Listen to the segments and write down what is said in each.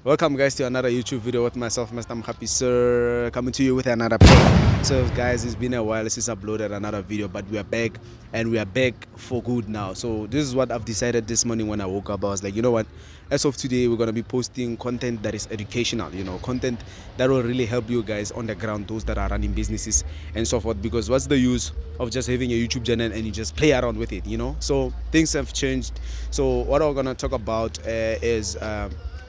Welcome guys to another YouTube video with myself, Mr. MRMOGAPISIR, coming to you with another video. So guys, it's been a while since I uploaded another video, but we are back, and we are back for good now. So this is what I've decided this morning when I woke up. I was like, you know what, as of today we're going to be posting content that is educational, content that will really help you guys on the ground, those that are running businesses and so forth. Because what's the use of just having a YouTube channel and you just play around with it, So things have changed. So what we're going to talk about is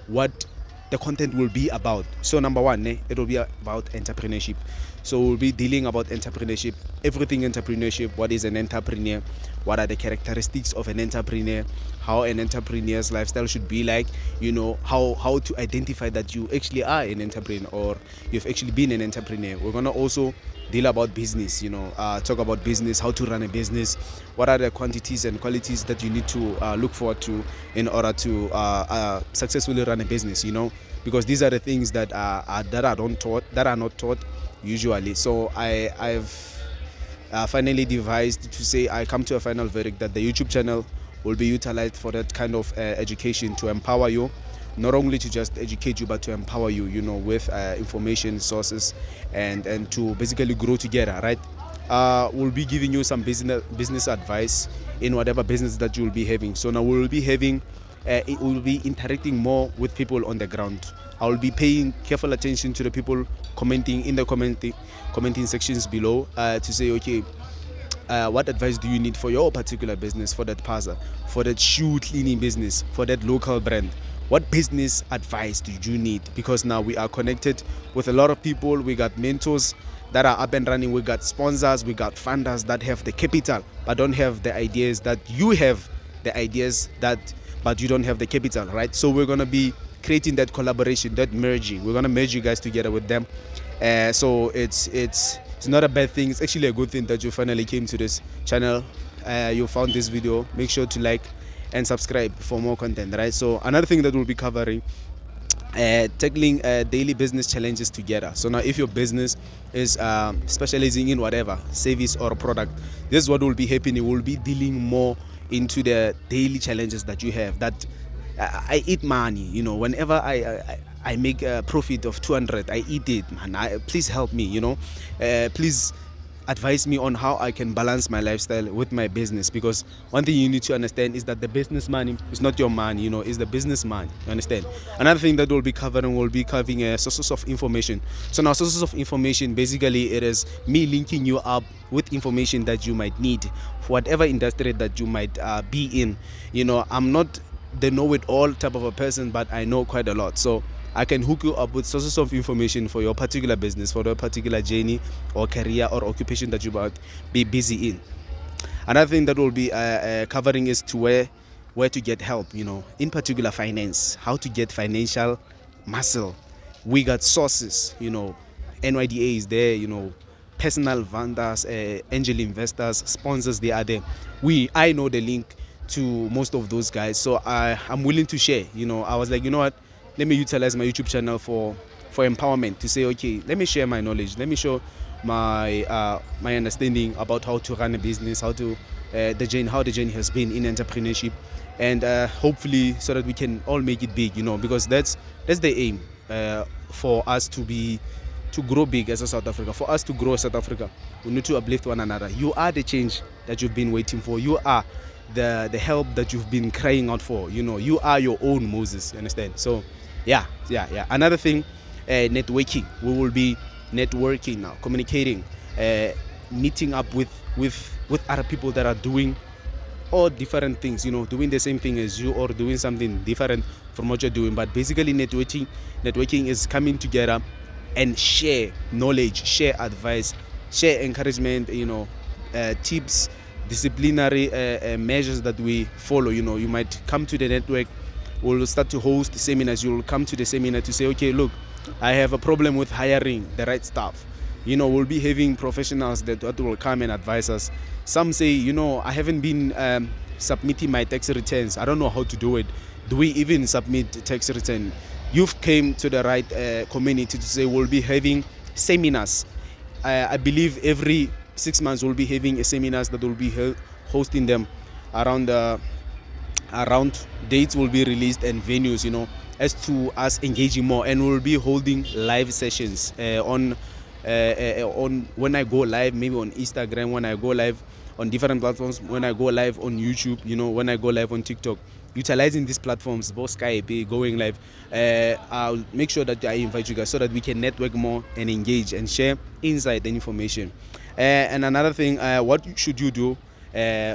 what the content will be about. So number one, it will be about entrepreneurship. So we'll be dealing about entrepreneurship, everything entrepreneurship. What is an entrepreneur? What are the characteristics of an entrepreneur? How an entrepreneur's lifestyle should be like, how to identify that you actually are an entrepreneur or you've actually been an entrepreneur. We're gonna also deal about business, talk about business, how to run a business, what are the quantities and qualities that you need to look forward to in order to successfully run a business, because these are the things that are not taught usually. So I've finally devised to say, I come to a final verdict that the YouTube channel will be utilized for that kind of education, to empower you, not only to just educate you, but to empower you, with information sources and to basically grow together, right? We'll be giving you some business advice in whatever business that you'll be having. So now we'll be having we'll be interacting more with people on the ground. I will be paying careful attention to the people commenting in the commenting sections below to say, okay, what advice do you need for your particular business, for that parser, for that shoe cleaning business, for that local brand? What business advice do you need? Because now we are connected with a lot of people. We got mentors that are up and running. We got sponsors, we got funders that have the capital but don't have the ideas that you have, the ideas but you don't have the capital, right? So we're going to be creating that collaboration, that merging. We're going to merge you guys together with them. So it's not a bad thing. It's actually a good thing that you finally came to this channel. You found this video. Make sure to like and subscribe for more content, right? So another thing that we'll be covering, tackling daily business challenges together. So now if your business is specializing in whatever service or product, this is what will be happening. We'll be dealing more into the daily challenges that you have. That I eat money, whenever I make a profit of 200, I eat it, man. Please help me, please advise me on how I can balance my lifestyle with my business. Because one thing you need to understand is that the business money is not your money, it's the business money. You understand? Another thing that we'll be covering sources of information. So now sources of information, basically it is me linking you up with information that you might need for whatever industry that you might be in. I'm not the know-it-all type of a person, but I know quite a lot. So I can hook you up with sources of information for your particular business, for your particular journey or career or occupation that you might be busy in. Another thing that we'll be covering is to where to get help, in particular finance, how to get financial muscle. We got sources, NYDA is there, personal vendors, angel investors, sponsors, they are there. I know the link to most of those guys, so I'm willing to share. I was like, you know what, let me utilize my YouTube channel for empowerment, to say, okay, let me share my knowledge, let me show my understanding about how to run a business, how the journey has been in entrepreneurship, and hopefully so that we can all make it big, because that's the aim for us to grow big as a South Africa. For us to grow South Africa, we need to uplift one another. You are the change that you've been waiting for. You are the help that you've been crying out for. You are your own Moses. You understand? So yeah. Another thing, networking. We will be networking now, communicating, meeting up with other people that are doing all different things, doing the same thing as you or doing something different from what you're doing. But basically networking is coming together and share knowledge, share advice, share encouragement, tips, disciplinary measures that we follow. You might come to the network, we'll start to host seminars. You'll come to the seminar to say, okay, look, I have a problem with hiring the right staff. We'll be having professionals that will come and advise us. Some say, I haven't been submitting my tax returns, I don't know how to do it. Do we even submit tax return? You've came to the right community to say we'll be having seminars. I believe every 6 months we'll be having a seminars that will be hosting them around dates will be released and venues, as to us engaging more, and we'll be holding live sessions on when I go live, maybe on Instagram, when I go live on different platforms, when I go live on YouTube, when I go live on TikTok, utilizing these platforms, both Skype, going live. I'll make sure that I invite you guys so that we can network more and engage and share insight and information. And another thing, what should you do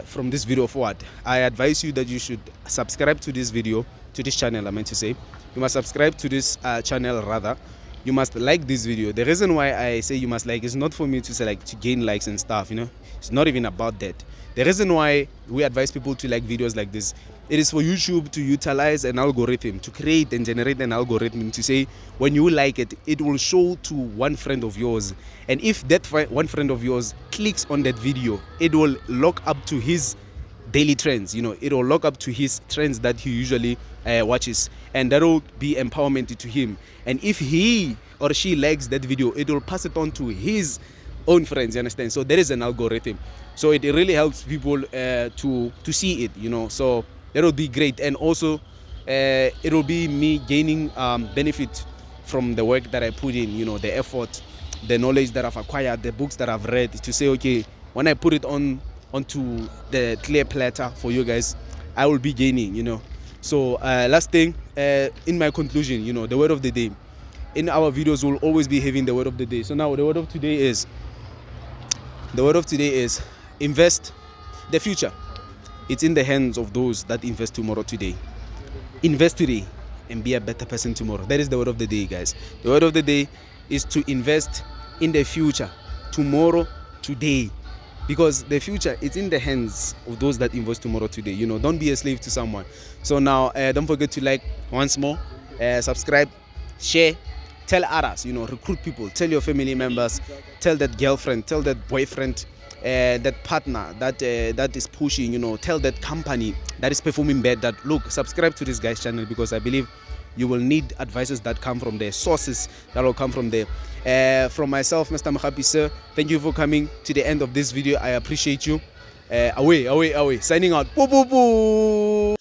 from this video forward? I advise you that you should subscribe to this video, to this channel. I meant to say, you must subscribe to this channel rather. You must like this video. The reason why I say you must like is not for me to say to gain likes and stuff, It's not even about that. The reason why we advise people to like videos like this, it is for YouTube to utilize an algorithm, to create and generate an algorithm to say when you like it, it will show to one friend of yours. And if that one friend of yours clicks on that video, it will lock up to his daily trends. It will lock up to his trends that he usually watches, and that will be empowerment to him. And if he or she likes that video, it will pass it on to his own friends, you understand? So there is an algorithm, so it really helps people to see it, so that will be great. And also it will be me gaining benefit from the work that I put in, the effort, the knowledge that I've acquired, the books that I've read, to say, okay, when I put it onto the clear platter for you guys, I will be gaining, So last thing, in my conclusion, the word of the day. In our videos, we'll always be having the word of the day. So now the word of today is invest the future. It's in the hands of those that invest tomorrow today. Invest today and be a better person tomorrow. That is the word of the day, guys. The word of the day is to invest in the future, tomorrow, today. Because the future, it's in the hands of those that invest tomorrow today. Don't be a slave to someone. So now, don't forget to like once more, subscribe, share, tell others, recruit people, tell your family members, tell that girlfriend, tell that boyfriend, that partner that is pushing, tell that company that is performing bad that, look, subscribe to this guy's channel, because I believe you will need advices that come from there, sources that will come from there. From myself, Mr. MRMOGAPISIR, thank you for coming to the end of this video. I appreciate you. Away, signing out. Boo, boo, boo.